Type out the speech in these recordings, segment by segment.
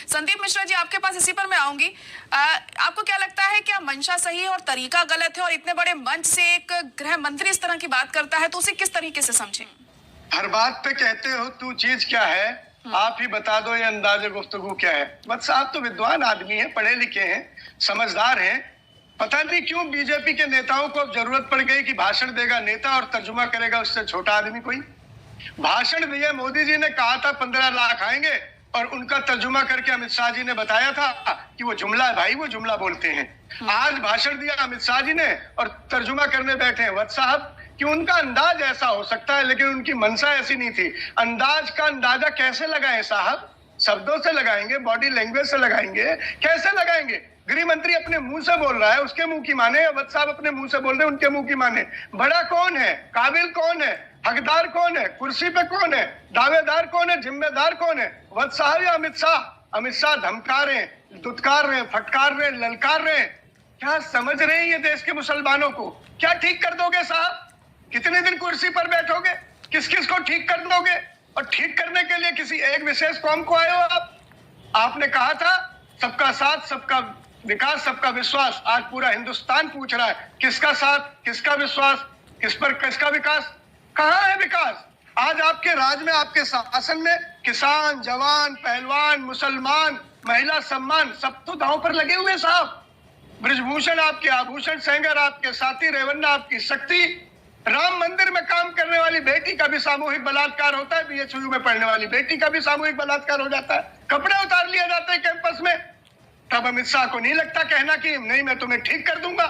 संदीप मिश्रा जी, आपके पास इसी पर मैं आऊंगी। आपको क्या लगता है, क्या मंशा सही है और तरीका गलत है? और इतने बड़े मंच से एक गृह मंत्री इस तरह की बात करता है तो उसे किस तरीके से समझें? हर बात पे कहते हो तू चीज क्या है, आप ही बता दो ये अंदाज़े गुफ्तगू क्या है। बस आप तो विद्वान आदमी हैं, पढ़े लिखे हैं, समझदार हैं। पता नहीं क्यों बीजेपी के नेताओं को अब जरूरत पड़ गई कि भाषण देगा नेता और तर्जुमा करेगा उससे छोटा आदमी कोई। भाषण दिए मोदी जी ने, कहा था 15 लाख आएंगे और उनका तर्जुमा करके अमित शाह जी ने बताया था कि वो जुमला है भाई, वो जुमला बोलते हैं। आज भाषण दिया अमित शाह जी ने और तर्जुमा करने बैठे हैं वत्स साहब कि उनका अंदाज ऐसा हो सकता है लेकिन उनकी मंशा ऐसी नहीं थी। अंदाज का अंदाजा कैसे लगाएं साहब? शब्दों से लगाएंगे, बॉडी लैंग्वेज से लगाएंगे, कैसे लगाएंगे? गृह मंत्री अपने मुंह से बोल रहा है, उसके मुंह की माने, वत्स साहब अपने मुंह से बोल रहे हैं, उनके मुंह की माने। बड़ा कौन है, काबिल कौन है, हकदार कौन है, कुर्सी पे कौन है, दावेदार कौन है, जिम्मेदार कौन है? वत्स साहब या अमित शाह? अमित शाह धमका रहे हैं, दुत्कार रहे हैं, फटकार रहे हैं, ललकार रहे हैं। क्या समझ रहे हैं ये देश के मुसलमानों को? क्या ठीक कर दोगे साहब? कितने दिन कुर्सी पर बैठोगे? किस किस को ठीक कर दोगे? और ठीक करने के लिए किसी एक विशेष कौम को आए हो आप? आपने कहा था सबका साथ, सबका विकास, सबका विश्वास। आज पूरा हिंदुस्तान पूछ रहा है किसका साथ, किसका विश्वास, किस पर किसका विकास? कहाँ है विकास? आज आपके राज में, आपके शासन में किसान, जवान, पहलवान, मुसलमान, महिला सम्मान सब तो दांव पर लगे हुए साहब। ब्रिजभूषण आपके आभूषण, सेंगर आपके साथी, रेवन्ना आपकी शक्ति। राम मंदिर में काम करने वाली बेटी का भी सामूहिक बलात्कार होता है, बीएचयू में पढ़ने वाली बेटी का भी सामूहिक बलात्कार हो जाता है, कपड़े उतार लिए जाते हैं कैंपस में। तब अमित शाह को नहीं लगता कहना कि नहीं मैं तुम्हें ठीक कर दूंगा।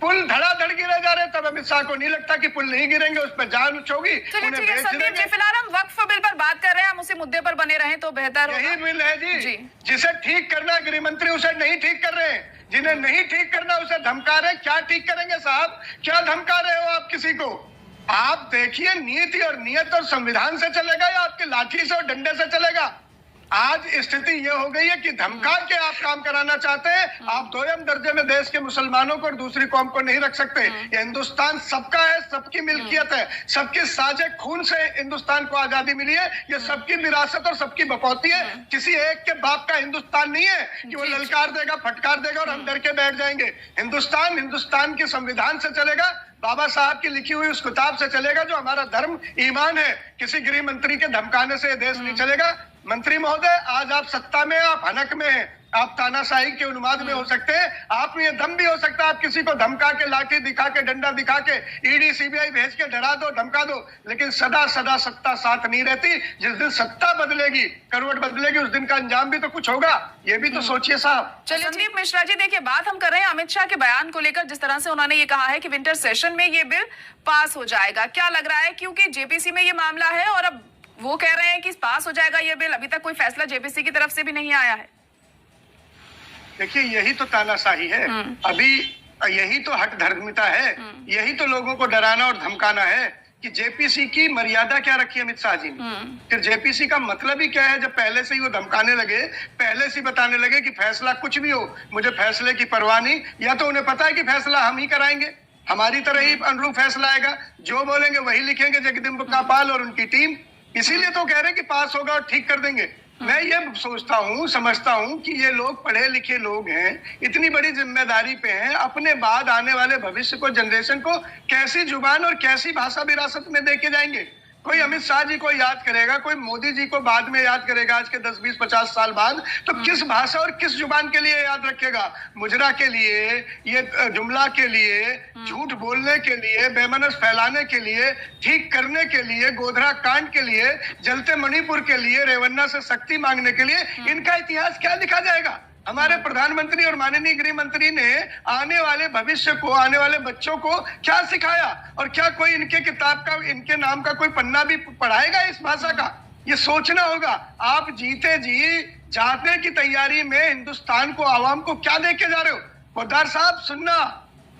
पुल धड़ाधड़ गिरे जा रहे, तब अमित शाह को नहीं लगता कि पुल नहीं गिरेंगे, उस पर जान उछोगी। फिलहाल हम वक्फ बिल पर बात कर रहे हैं, हम उसी मुद्दे पर बने रहें तो बेहतर होगा। यही बिल है जी, जिसे ठीक करना गृह मंत्री उसे नहीं ठीक कर रहे हैं, जिन्हें नहीं ठीक करना उसे धमका रहे। क्या ठीक करेंगे साहब? क्या धमका रहे हो आप किसी को? आप देखिए, नीति और नियत और संविधान से चलेगा या आपके लाठी से और डंडे से चलेगा? आज स्थिति ये हो गई है कि धमका के आप काम कराना चाहते हैं। आप दोयम दर्जे में देश के मुसलमानों को और दूसरी कौम को नहीं रख सकते। ये हिंदुस्तान सबका है, सबकी मिल्कियत है, सबके साझे खून से हिंदुस्तान को आजादी मिली है। ये सबकी विरासत और सबकी बकौती है। किसी एक के बाप का हिंदुस्तान नहीं है कि वो ललकार देगा, फटकार देगा और हम डर के बैठ जाएंगे। हिंदुस्तान हिंदुस्तान के संविधान से चलेगा, बाबा साहब की लिखी हुई उस किताब से चलेगा जो हमारा धर्म ईमान है। किसी गृह मंत्री के धमकाने से देश नहीं चलेगा। मंत्री महोदय, आज आप सत्ता में, आप हनक में हैं, आप तानाशाही के उन्माद में हो सकते हैं, आप में ये दम भी हो सकता है आप किसी को धमका के, लाठी दिखा के, डंडा दिखा के, ईडी सीबीआई भेज के डरा दो, धमका दो, लेकिन सदा सदा सत्ता साथ नहीं रहती। जिस दिन सत्ता बदलेगी, करवट बदलेगी, उस दिन का अंजाम भी तो कुछ होगा। ये भी तो सोचिए साहब। चलिए संदीप मिश्रा जी, देखिए बात हम कर रहे हैं अमित शाह के बयान को लेकर, जिस तरह से उन्होंने ये कहा है कि विंटर सेशन में ये बिल पास हो जाएगा। क्या लग रहा है, क्योंकि जेपीसी में ये मामला है और अब वो कह रहे हैं कि पास हो जाएगा ये बिल, अभी तक कोई फैसला जेपीसी की तरफ से भी नहीं आया है। देखिए, यही तो तानाशाही है, अभी यही तो हट धर्मिता है, यही तो लोगों को डराना और धमकाना है कि जेपीसी की मर्यादा क्या रखी अमित शाह जी ने। फिर जेपीसी का मतलब ही क्या है? जब पहले से ही वो धमकाने लगे, पहले से बताने लगे कि फैसला कुछ भी हो, मुझे फैसले की परवाह नहीं। या तो उन्हें पता है कि फैसला हम ही कराएंगे, हमारी तरह ही अनुरूप फैसला आएगा, जो बोलेंगे वही लिखेंगे जगदम्बिका पाल और उनकी टीम। इसीलिए तो कह रहे हैं कि पास होगा और ठीक कर देंगे। मैं ये सोचता हूँ, समझता हूँ कि ये लोग पढ़े लिखे लोग हैं, इतनी बड़ी जिम्मेदारी पे हैं, अपने बाद आने वाले भविष्य को, जनरेशन को कैसी जुबान और कैसी भाषा विरासत में दे के जाएंगे? कोई अमित शाह जी को याद करेगा, कोई मोदी जी को बाद में याद करेगा, आज के 10, 20, 50 साल बाद, तो किस भाषा और किस जुबान के लिए याद रखेगा? मुजरा के लिए, ये जुमला के लिए, झूठ बोलने के लिए, बेमनस फैलाने के लिए, ठीक करने के लिए, गोधरा कांड के लिए, जलते मणिपुर के लिए, रेवन्ना से शक्ति मांगने के लिए, इनका इतिहास क्या लिखा जाएगा? हमारे प्रधानमंत्री और माननीय गृह मंत्री ने आने वाले भविष्य को, आने वाले बच्चों को क्या सिखाया? और क्या कोई इनके किताब का, इनके नाम का कोई पन्ना भी पढ़ाएगा इस भाषा का? ये सोचना होगा। आप जीते जी जाने की तैयारी में हिंदुस्तान को, आवाम को क्या दे के जा रहे हो? पोद्दार साहब सुनना,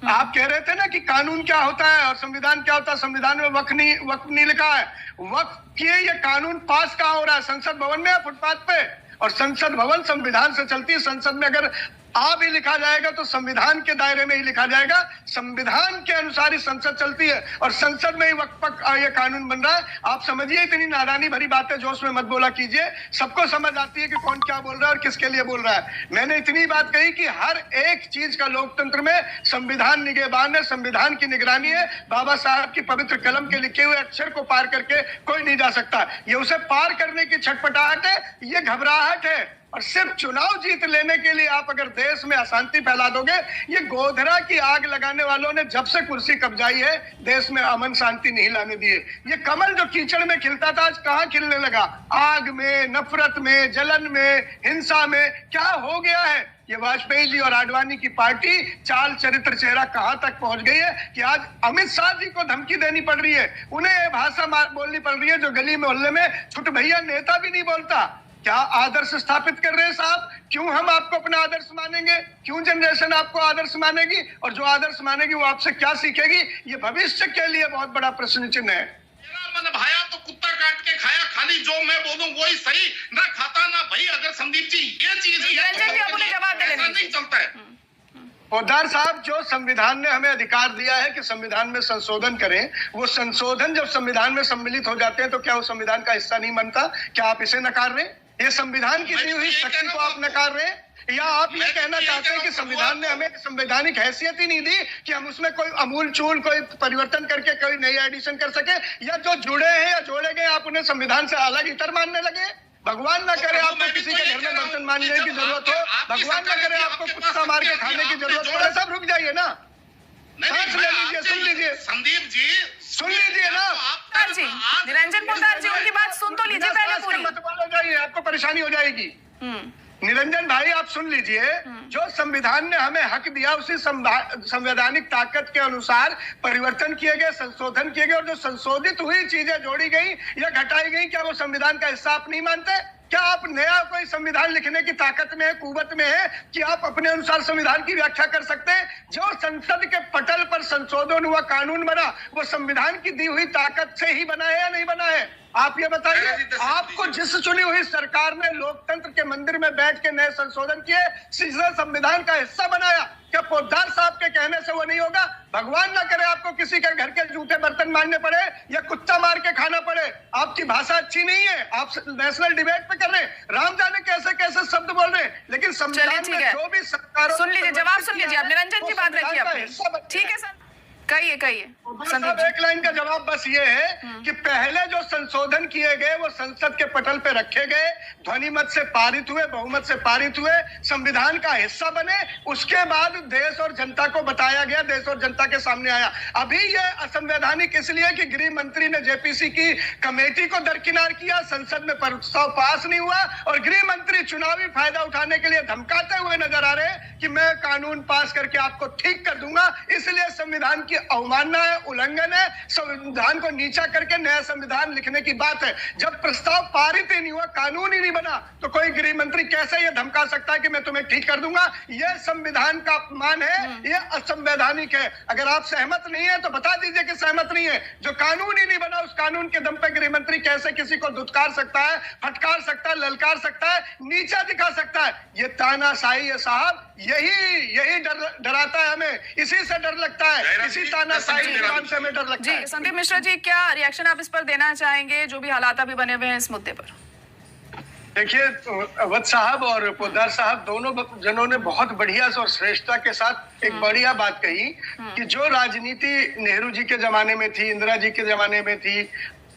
आप कह रहे थे ना कि कानून क्या होता है और संविधान क्या होता है। संविधान में वक्फ नहीं लिखा है। वक्फ के ये कानून पास कहाँ हो रहा है? संसद भवन में या फुटपाथ पे? और संसद भवन संविधान से चलती है। संसद में अगर आ भी लिखा जाएगा तो संविधान के दायरे में ही लिखा जाएगा। संविधान के अनुसार ही संसद चलती है और संसद में ही वक्त ये कानून बन रहा है। आप समझिए, इतनी नादानी भरी बातें जोश में मत बोला कीजिए। सबको समझ आती है कि कौन क्या बोल रहा है और किसके लिए बोल रहा है। मैंने इतनी बात कही कि हर एक चीज का लोकतंत्र में संविधान निगहबान है, संविधान की निगरानी है। बाबा साहब की पवित्र कलम के लिखे हुए अक्षर को पार करके कोई नहीं जा सकता। ये उसे पार करने की छटपटाहट है, ये घबराहट है। और सिर्फ चुनाव जीत लेने के लिए आप अगर देश में अशांति फैला दोगे, ये गोधरा की आग लगाने वालों ने जब से कुर्सी कब्जाई है देश में अमन शांति नहीं लाने दिए। ये कमल जो कीचड़ में खिलता था आज कहां खिलने लगा? आग में, नफरत में, जलन में, हिंसा में। क्या हो गया है? ये वाजपेयी जी और आडवाणी की पार्टी चाल चरित्र चेहरा कहां तक पहुंच गई है कि आज अमित शाह जी को धमकी देनी पड़ रही है, उन्हें ये भाषा बोलनी पड़ रही है जो गली मोहल्ले में छुट भैया नेता भी नहीं बोलता। क्या आदर्श स्थापित कर रहे हैं साहब? क्यों हम आपको अपना आदर्श मानेंगे? क्यों जनरेशन आपको आदर्श मानेगी? और जो आदर्श मानेगी वो आपसे क्या सीखेगी? ये भविष्य के लिए बहुत बड़ा प्रश्न चिन्ह है। मेरा मन भाया तो कुत्ता काट के खाया, खाली जो मैं बोलूं वही सही, ना खाता ना भाई। अगर संदीप जी ये चीज नहीं चलता है। पोद्दार साहब, जो संविधान ने हमें अधिकार दिया है कि संविधान में संशोधन करें, वो संशोधन जब संविधान में सम्मिलित हो जाते हैं तो क्या वो संविधान का हिस्सा नहीं बनता? क्या आप इसे नकार रहे हैं? ये संविधान की दी हुई शक्ति को आप नकार रहे हैं? या आप ये कहना चाहते हैं कि संविधान ने हमें संवैधानिक हैसियत ही नहीं दी कि हम उसमें कोई अमूल चूल कोई परिवर्तन करके कोई नई एडिशन कर सके? या जो जुड़े हैं या जोड़े गए आप उन्हें संविधान से अलग इतर मानने लगे? भगवान ना करे आपको किसी के घर में बर्तन मांजने की जरूरत हो, भगवान ना करे आपको कुत्ता मार के खाने की जरूरत हो। सब रुक जाइए ना, सांस ले लीजिए, सुन लीजिए। संदीप जी सुन लीजिए ना जी, निरंजन पोद्दार जी, उनकी बात सुन तो लीजिए पहले पूरी। मत बोलो जाइए, आपको परेशानी हो जाएगी। निरंजन भाई आप सुन लीजिए, जो संविधान ने हमें हक दिया उसी संवैधानिक ताकत के अनुसार परिवर्तन किए गए, संशोधन किए गए, और जो संशोधित हुई चीजें जोड़ी गई या घटाई गई, क्या वो संविधान का हिस्सा आप नहीं मानते? क्या आप नया कोई संविधान लिखने की ताकत में है, कुवत में है कि आप अपने अनुसार संविधान की व्याख्या कर सकते हैं? जो संसद के पटल पर संशोधन हुआ, कानून बना, वो संविधान की दी हुई ताकत से ही बना है या नहीं बना है? आप ये बताइए। आपको जिस चुनी हुई सरकार ने लोकतंत्र के मंदिर में बैठ के नए संशोधन किए, सीधे संविधान का हिस्सा बनाया, क्या पोद्दार साहब के कहने से वो नहीं होगा? भगवान ना करे आपको किसी के घर के जूठे बर्तन मारने पड़े या कुत्ता मार के खाना पड़े। आपकी भाषा अच्छी नहीं है, आप नेशनल डिबेट पे कर रहे हैं, राम जाने कैसे कैसे शब्द बोल रहे हैं, लेकिन संविधान में जो भी सरकारों सुन लीजिए, जवाब सुन लीजिए। आप निरंजन की बात रखिए आपने, ठीक है सर, कहिए कहिए। साहब एक लाइन का जवाब बस ये है कि पहले जो संशोधन किए गए वो संसद के पटल पे रखे गए, ध्वनिमत से पारित हुए, बहुमत से पारित हुए, संविधान का हिस्सा बने। उसके बाद देश और जनता को बताया गया, देश और जनता के सामने आया। अभी ये असंवैधानिक इसलिए कि गृह मंत्री ने जेपीसी की कमेटी को दरकिनार किया, संसद में प्रस्ताव पास नहीं हुआ, और गृह मंत्री चुनावी फायदा उठाने के लिए धमकाते हुए नजर आ रहे हैं कि मैं कानून पास करके आपको ठीक कर दूंगा। इसलिए संविधान की अवमानना है, उल्लंघन है, संविधान को नीचा करके नया संविधान लिखने की बात है। जब प्रस्ताव पारित ही नहीं हुआ, कानून ही नहीं बना, तो कोई गृह मंत्री कैसे ये धमका सकता है कि मैं तुम्हें ठीक कर दूंगा? यह संविधान का अपमान है, यह असंवैधानिक है। अगर आप सहमत नहीं है तो बता दीजिए कि सहमत नहीं है। जो कानून ही नहीं बना, उस कानून के दम पे गृह मंत्री कैसे किसी को धुतकार सकता है, फटकार सकता है, ललकार सकता है, नीचा दिखा सकता है? ये तानाशाही है साहब, यही डराता है हमें, इसी से डर लगता है, इसी तानाशाही निजाम से हमें डर लगता है। जी, संदीप मिश्रा जी, क्या रिएक्शन आप इस पर देना चाहेंगे, जो भी हालात अभी बने हुए हैं इस मुद्दे पर? देखिए, अवध साहब और पोद्दार साहब दोनों जनों ने बहुत बढ़िया और श्रेष्ठता के साथ एक बढ़िया बात कही कि जो राजनीति नेहरू जी के जमाने में थी, इंदिरा जी के जमाने में थी,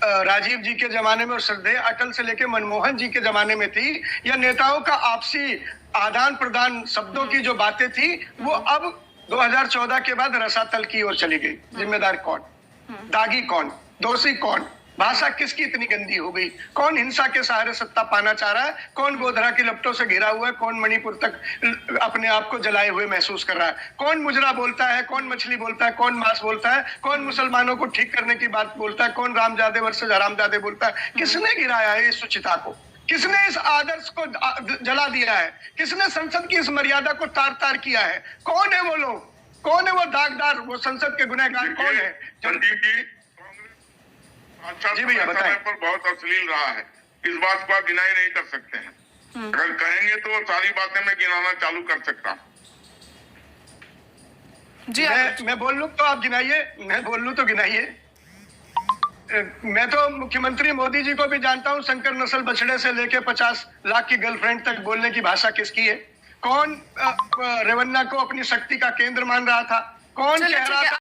राजीव जी के जमाने में और श्रद्धेय अटल से लेकर मनमोहन जी के जमाने में थी, या नेताओं का आपसी आदान प्रदान शब्दों की जो बातें थी, वो अब 2014 के बाद रसातल की ओर चली गई। जिम्मेदार कौन, दागी कौन, दोषी कौन, भाषा किसकी इतनी गंदी हो गई? कौन हिंसा के सहारे सत्ता पाना चाह रहा है? कौन गोधरा की लपटों से घिरा हुआ है? कौन मणिपुर तक अपने आप को जलाए हुए महसूस कर रहा है? कौन मुजरा बोलता है? कौन मछली बोलता है? कौन मांस बोलता है? कौन मुसलमानों को ठीक करने की बात बोलता है? कौन रामजादे वर्सेस हरामजादे बोलता है? किसने गिराया है इस सुचिता को? किसने इस आदर्श को जला दिया है? किसने संसद की इस मर्यादा को तार तार किया है? कौन है वो लोग? कौन है वो दागदार, वो संसद के गुनहगार कौन है? संदीप जी, अच्छा जी भैया बताएं। पर बहुत अश्लील रहा है, इस बात को आप डिनाई नहीं कर सकते हैं। अगर कहेंगे तो वो सारी बातें मैं गिनाना चालू कर सकता हूँ। जी मैं बोल लूं तो आप गिनाइए, मैं बोल लूं तो गिनाइए। मैं तो मुख्यमंत्री मोदी जी को भी जानता हूं, शंकर नस्ल बछड़े से लेके 50 लाख की गर्लफ्रेंड तक बोलने की भाषा किसकी है। कौन रेवन्ना को अपनी शक्ति का केंद्र मान रहा था, कौन चलिए, कह रहा ठीक है। था